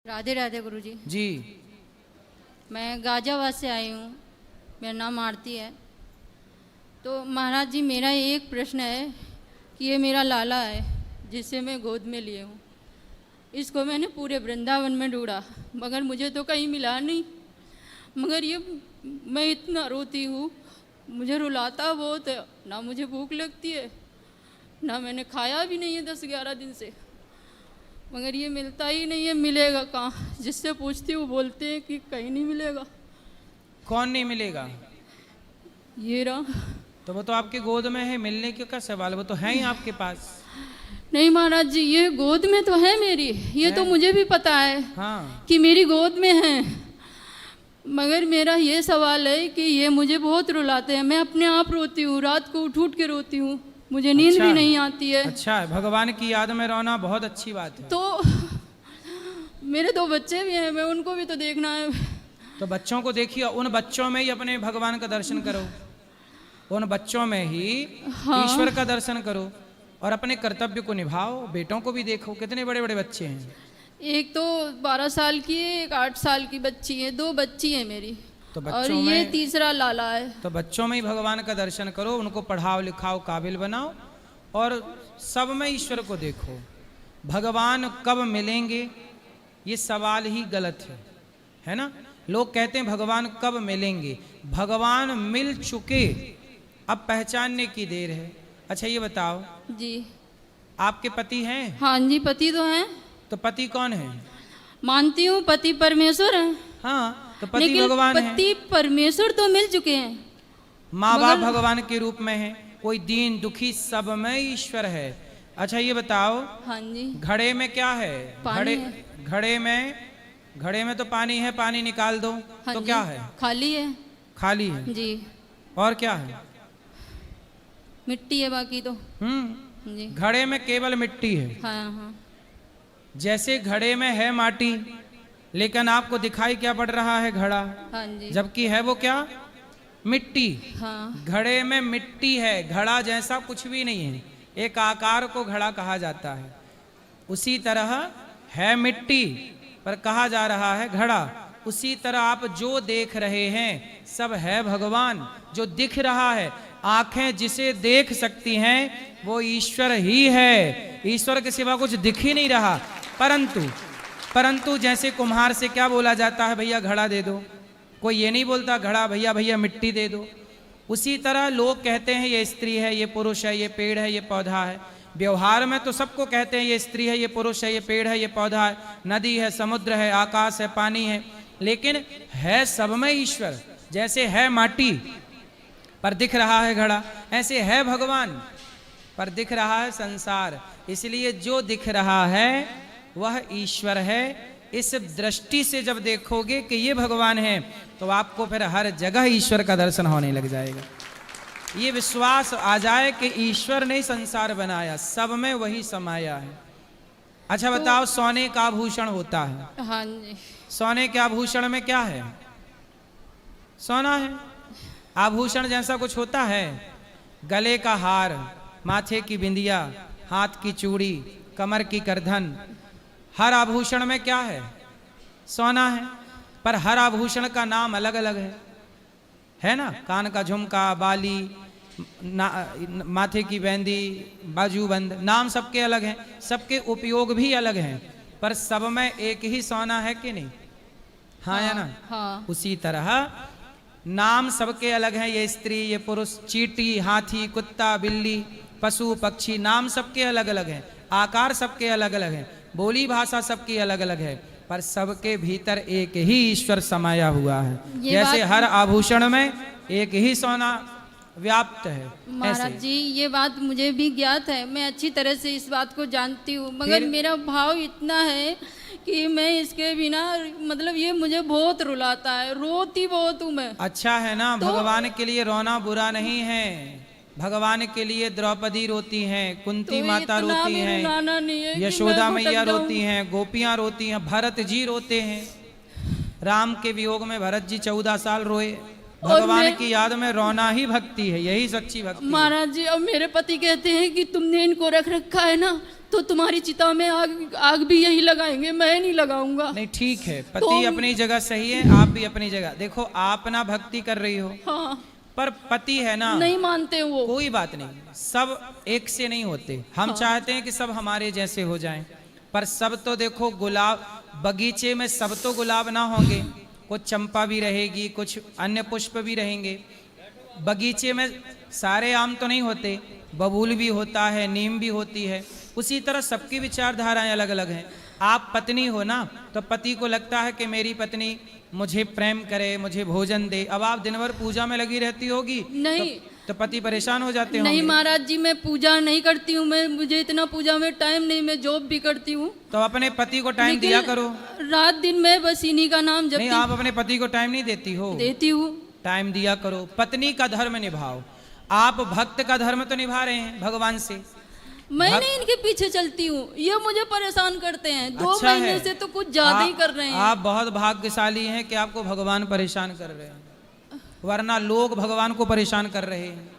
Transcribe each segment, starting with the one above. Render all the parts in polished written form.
राधे राधे गुरुजी जी। मैं गाजियाबाद से आई हूँ। मेरा नाम आरती है। तो महाराज जी, मेरा एक प्रश्न है कि ये मेरा लाला है जिसे मैं गोद में लिए हूँ। इसको मैंने पूरे वृंदावन में ढूंढा मगर मुझे तो कहीं मिला नहीं। मगर ये मैं इतना रोती हूँ, मुझे रुलाता बहुत है। ना मुझे भूख लगती है, ना मैंने खाया भी नहीं है 10-11 दिन से। मगर ये मिलता ही नहीं है। मिलेगा कहाँ? जिससे पूछती हूँ बोलते हैं कि कहीं नहीं मिलेगा। कौन नहीं मिलेगा? ये रहा। तो वो तो आपके गोद में है, मिलने क्यों का सवाल? वो तो है ही आपके पास। नहीं महाराज जी, ये गोद में तो है मेरी, ये तो मुझे भी पता है हाँ। कि मेरी गोद में है। मगर मेरा ये सवाल है कि ये मुझे बहुत रुलाते हैं। मैं अपने आप रोती हूँ, रात को उठ उठ के रोती हूँ, मुझे नींद अच्छा भी नहीं आती है। अच्छा है, भगवान की याद में रोना बहुत अच्छी बात है। तो मेरे 2 बच्चे भी हैं, मैं उनको भी तो देखना है। तो बच्चों को देखिए, उन बच्चों में ही अपने भगवान का दर्शन करो, उन बच्चों में ही ईश्वर का दर्शन करो और अपने कर्तव्य को निभाओ। बेटों को भी देखो, कितने बड़े बड़े बच्चे हैं। एक तो 12 साल की है, एक 8 साल की बच्ची है, 2 बच्ची है मेरी। तो और बच्चों ये में तीसरा लाला है। तो बच्चों में ही भगवान का दर्शन करो, उनको पढ़ाओ लिखाओ, काबिल बनाओ और सब में ईश्वर को देखो। भगवान कब मिलेंगे ये सवाल ही गलत है ना। लोग कहते हैं भगवान कब मिलेंगे। भगवान मिल चुके, अब पहचानने की देर है। अच्छा ये बताओ, जी आपके पति हैं? हाँ जी, पति तो हैं। तो पति कौन है? मानती हूँ पति परमेश्वर है। हाँ, तो पति लेकिन भगवान है। पति परमेश्वर तो मिल चुके हैं। माँ बाप भगवान के रूप में है। कोई दीन दुखी सब में ईश्वर है। अच्छा ये बताओ, हाँ जी, घड़े में क्या है? पानी घड़े में तो पानी है, पानी निकाल दो। हाँ तो जी, क्या है? खाली है। खाली है। जी, और क्या है? मिट्टी है बाकी तो। जी घड़े में केवल मिट्टी है। हाँ हाँ। जैसे घड़े में है माटी, लेकिन आपको दिखाई क्या पड़ रहा है? घड़ा। हाँ जी, जबकि है वो क्या? मिट्टी। हाँ घड़े में मिट्टी है, घड़ा जैसा कुछ भी नहीं है। एक आकार को घड़ा कहा जाता है। उसी तरह है मिट्टी पर कहा जा रहा है घड़ा। उसी तरह आप जो देख रहे हैं सब है भगवान। जो दिख रहा है, आंखें जिसे देख सकती हैं वो ईश्वर ही है। ईश्वर के सिवा कुछ दिख ही नहीं रहा। परंतु जैसे कुम्हार से क्या बोला जाता है? भैया घड़ा दे दो। कोई ये नहीं बोलता घड़ा, भैया भैया मिट्टी दे दो। उसी तरह लोग कहते हैं ये स्त्री है, ये पुरुष है, ये पेड़ है, ये पौधा है। व्यवहार में तो सबको कहते हैं ये स्त्री है, ये पुरुष है, ये पेड़ है, ये पौधा है, नदी है, समुद्र है, आकाश है, पानी है। लेकिन है सब में ईश्वर। जैसे है माटी पर दिख रहा है घड़ा, ऐसे है भगवान पर दिख रहा है संसार। इसलिए जो दिख रहा है वह ईश्वर है। इस दृष्टि से जब देखोगे कि ये भगवान है तो आपको फिर हर जगह ईश्वर का दर्शन होने लग जाएगा। ये विश्वास आ जाए कि ईश्वर ने संसार बनाया, सब में वही समाया है। अच्छा बताओ, सोने का आभूषण होता है। हाँ जी, सोने के आभूषण में क्या है? सोना है। आभूषण जैसा कुछ होता है? गले का हार, माथे की बिंदिया, हाथ की चूड़ी, कमर की करधन, हर आभूषण में क्या है? सोना है। पर हर आभूषण का नाम अलग अलग है ना। कान का झुमका, बाली, माथे की बेंदी, बाजूबंद, नाम सबके अलग हैं, सबके उपयोग भी अलग हैं। पर सब में एक ही सोना है कि नहीं? हाँ या ना? हाँ। उसी तरह नाम सबके अलग हैं। ये स्त्री, ये पुरुष, चींटी, हाथी, कुत्ता, बिल्ली, पशु, पक्षी, नाम सबके अलग अलग हैं। आकार सबके अलग अलग हैं। बोली भाषा सबकी अलग अलग है। पर सबके भीतर एक ही ईश्वर समाया हुआ है। जैसे हर आभूषण में एक ही सोना व्याप्त है। महाराज जी, ये बात मुझे भी ज्ञात है, मैं अच्छी तरह से इस बात को जानती हूँ। मगर मेरा भाव इतना है कि मैं इसके बिना, मतलब ये मुझे बहुत रुलाता है, रोती बहुत हूँ मैं। अच्छा है ना, भगवान के लिए रोना बुरा नहीं है। भगवान के लिए द्रौपदी रोती हैं, कुंती माता रोती हैं, यशोदा मैया रोती हैं, गोपियां रोती हैं, भरत जी रोते हैं। राम के वियोग में भरत जी 14 साल रोए। भगवान की याद में रोना ही भक्ति है, यही सच्ची भक्ति। महाराज जी, अब मेरे पति कहते हैं कि तुमने इनको रख रखा है ना, तो तुम्हारी चिता में आग आग भी यही लगाएंगे, मैं नहीं लगाऊंगा। नहीं ठीक है, पति तो- अपनी जगह सही है, आप भी अपनी जगह। देखो आप ना भक्ति कर रही हो, हाँ, पर पति है ना, नहीं मानते वो। कोई बात नहीं, सब एक से नहीं होते। हम चाहते हैं कि सब हमारे जैसे हो जाएं, पर सब तो देखो गुलाब, बगीचे में सब तो गुलाब ना होंगे, कुछ चंपा भी रहेगी, कुछ अन्य पुष्प भी रहेंगे। बगीचे में सारे आम तो नहीं होते, बबूल भी होता है, नीम भी होती है। उसी तरह सबकी विचारधाराएं अलग अलग हैं। आप पत्नी हो ना, तो पति को लगता है कि मेरी पत्नी मुझे प्रेम करे, मुझे भोजन दे। अब आप दिन भर पूजा में लगी रहती होगी, नहीं तो पति परेशान हो जाते नहीं होंगे। महाराज जी, मैं पूजा नहीं करती हूँ, मैं मुझे इतना पूजा में टाइम नहीं, मैं जॉब भी करती हूँ। तो अपने पति को टाइम लेकिन दिया करो। रात दिन मैं बस इन्हीं का नाम नहीं, जपती आप अपने पति को टाइम नहीं देती हो। देती हूँ। टाइम दिया करो, पत्नी का धर्म निभाओ। आप भक्त का धर्म तो निभा रहे हैं भगवान से। मैं नहीं इनके पीछे चलती हूँ, ये मुझे परेशान करते हैं। 2 अच्छा महीने है। से तो कुछ ज्यादा ही कर रहे हैं। आप बहुत भाग्यशाली हैं कि आपको भगवान परेशान कर रहे हैं, वरना लोग भगवान को परेशान कर रहे हैं।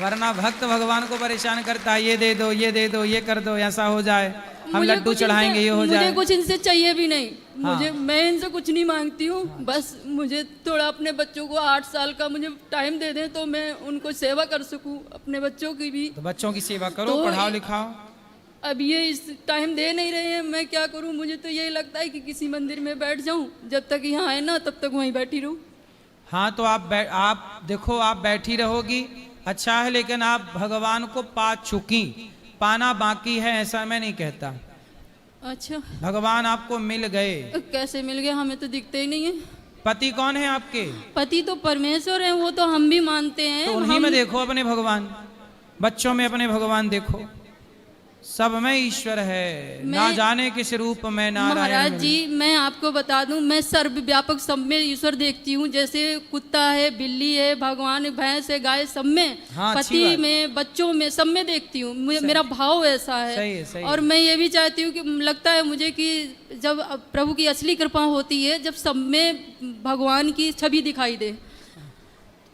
वरना भक्त भगवान को परेशान करता है, ये दे दो, ये दे दो, ये कर दो, ऐसा हो जाए, हम मुझे लड्डू कुछ चढ़ाएंगे, ये हो मुझे जाए। कुछ इनसे चाहिए भी नहीं। हाँ। मैं इनसे कुछ नहीं मांगती हूँ। बस मुझे थोड़ा अपने बच्चों को 8 साल का मुझे टाइम दे दें, तो मैं उनको सेवा कर सकूँ, अपने बच्चों की भी। तो बच्चों की सेवा करो, तो पढ़ाओ लिखाओ। अब ये इस टाइम दे नहीं रहे हैं, मैं क्या करूँ? मुझे तो यही लगता है कि किसी मंदिर में बैठ जाऊँ, जब तक यहाँ आए ना तब तक वहीं बैठी रहूँ। हाँ, तो आप देखो, आप बैठी रहोगी अच्छा है, लेकिन आप भगवान को पा चुकी, पाना बाकी है ऐसा मैं नहीं कहता। अच्छा, भगवान आपको मिल गए। कैसे मिल गए? हमें तो दिखते ही नहीं है। पति कौन है आपके? पति तो परमेश्वर है, वो तो हम भी मानते हैं। तो उन्हीं में देखो अपने भगवान, बच्चों में अपने भगवान देखो, सब में ईश्वर है, ना जाने किस रूप में नारायण। महाराज जी, मैं आपको बता दूं, मैं सर्वव्यापक सब में ईश्वर देखती हूँ। जैसे कुत्ता है, बिल्ली है, भगवान, भैंस है, गाय, सब में। हाँ, पति में, बच्चों में, सब में देखती हूँ। मेरा भाव ऐसा है। सही है, सही और मैं ये भी चाहती हूँ कि लगता है मुझे कि जब प्रभु की असली कृपा होती है, जब सब में भगवान की छवि दिखाई दे।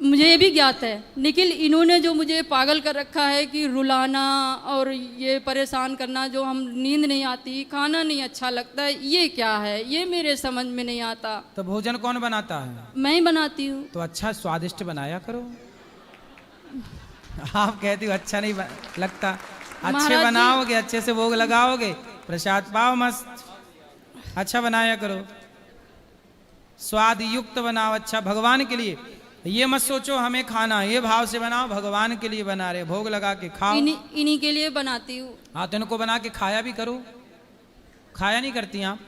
मुझे ये भी ज्ञात है, लेकिन इन्होंने जो मुझे पागल कर रखा है कि रुलाना और ये परेशान करना, जो हम नींद नहीं आती, खाना नहीं अच्छा लगता है, ये क्या है? ये मेरे समझ में नहीं आता। तो भोजन कौन बनाता है? मैं ही बनाती हूँ। तो अच्छा स्वादिष्ट बनाया करो। आप कहती हो अच्छा नहीं लगता, अच्छे महाराज जी- बनाओगे, अच्छे से भोग लगाओगे, प्रसाद पाओ मस्त, अच्छा बनाया करो, स्वाद युक्त बनाओ, अच्छा भगवान के लिए। ये मत सोचो हमें खाना, ये भाव से बनाओ, भगवान के लिए बना रहे, भोग लगा के खाओ। इन्हीं के लिए बनाती हूँ। हाँ, तो इनको बना के खाया भी करो। खाया नहीं करती आप?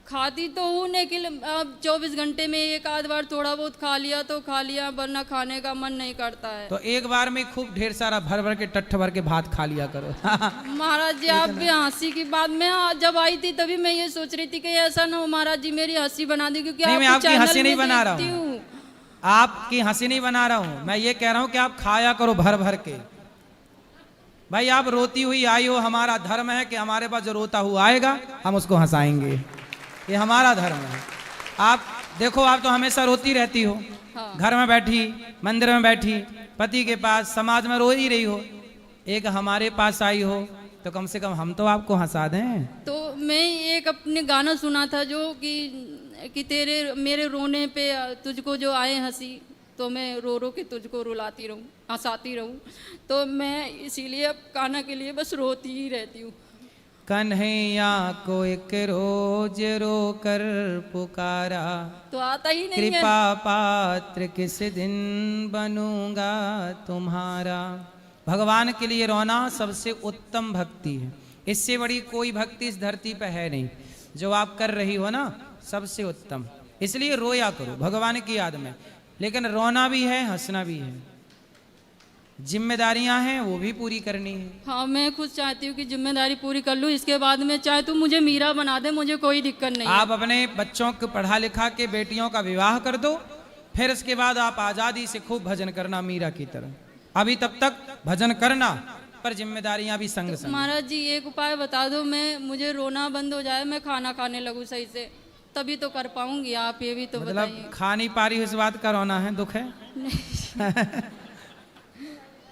खाती तो हूँ, लेकिन अब 24 घंटे में एक आध बार थोड़ा बहुत खा लिया तो खा लिया, वरना खाने का मन नहीं करता है। तो एक बार में खूब ढेर सारा भर भर के टट्ठ भर के भात खा लिया करो। महाराज जी, आप भी हंसी की बात में जब आई थी तभी मैं ये सोच रही थी कि ऐसा ना हो महाराज जी मेरी हंसी बना दी, क्योंकि नहीं, मैं आपको आपकी हंसी चैनल नहीं में बना रहा देखती हूँ। हूँ। आपकी हंसी नहीं बना रहा हूं, मैं ये कह रहा हूं कि आप खाया करो भर भर के। भाई आप रोती हुई आई हो, हमारा धर्म है कि हमारे पास जो रोता हुआ आएगा हम उसको हंसाएंगे, ये हमारा धर्म है। आप देखो, आप तो हमेशा रोती रहती हो। हाँ। घर में बैठी, मंदिर में बैठी, पति के पास, समाज में रो ही रही हो, एक हमारे पास आई हो तो कम से कम हम तो आपको हंसा दें। तो मैं एक अपने गाना सुना था जो कि तेरे मेरे रोने पे तुझको जो आए हंसी, तो मैं रो रो के तुझको रुलाती रहूं, हंसाती रहूं। तो मैं इसीलिए अब कान्हा के लिए बस रोती ही रहती हूँ। कन्हैया को एक रोज रो कर पुकारा, तो आता ही नहीं है। कृपा पात्र किस दिन बनूंगा तुम्हारा। भगवान के लिए रोना सबसे उत्तम भक्ति है, इससे बड़ी कोई भक्ति इस धरती पे है नहीं। जो आप कर रही हो ना, सबसे उत्तम, इसलिए रोया करो भगवान की याद में। लेकिन रोना भी है, हंसना भी है, जिम्मेदारियां हैं वो भी पूरी करनी है। हाँ, मैं खुद चाहती हूँ कि जिम्मेदारी पूरी कर लूँ, इसके बाद में चाहे तू मुझे मीरा बना दे, मुझे कोई दिक्कत नहीं है। आप अपने बच्चों को पढ़ा लिखा के बेटियों का विवाह कर दो, फिर इसके बाद आप आजादी से खूब भजन करना मीरा की तरह। अभी तब तक भजन करना, पर जिम्मेदारियां भी संग संग। महाराज जी, एक उपाय बता दो, मुझे रोना बंद हो जाए, मैं खाना खाने लगूँ सही से, तभी तो कर पाऊंगी। आप ये भी तो मतलब बताइए। खा नहीं पा रही, इस बात का रोना है, दुख है?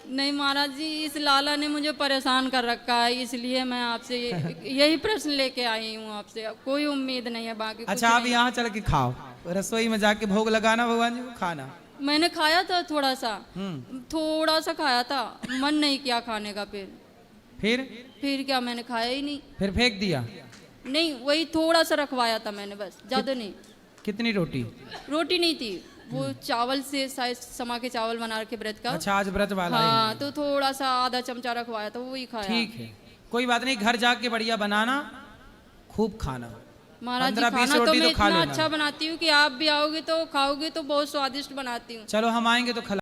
नहीं महाराज जी, इस लाला ने मुझे परेशान कर रखा है, इसलिए मैं आपसे यही प्रश्न लेके आई हूँ आपसे। कोई उम्मीद नहीं है बाकी कुछ अच्छा आप नहीं। यहाँ चल के खाओ, रसोई में जाके भोग लगाना भगवान जी को, खाना। मैंने खाया था थोड़ा सा, हम्म। थोड़ा सा खाया था, मन नहीं किया खाने का। फिर क्या, मैंने खाया ही नहीं। फिर फेंक दिया? नहीं, वही थोड़ा सा रखवाया था मैंने, बस, ज्यादा नहीं। कितनी रोटी? रोटी नहीं थी, वो चावल से शायद समा के चावल बना के व्रत का। अच्छा आज व्रत वाला है। हाँ, तो थोड़ा सा आधा चमचा रखवाया था, वही खाया। ठीक है, कोई बात नहीं, घर जाके बढ़िया बनाना, खूब खाना। महाराज जी, 15-20 खाना तो रोटी मैं तो खा इतना लेना। अच्छा बनाती हूँ कि आप भी आओगे तो खाओगे तो बहुत स्वादिष्ट बनाती हूँ। चलो हम आएंगे तो खिला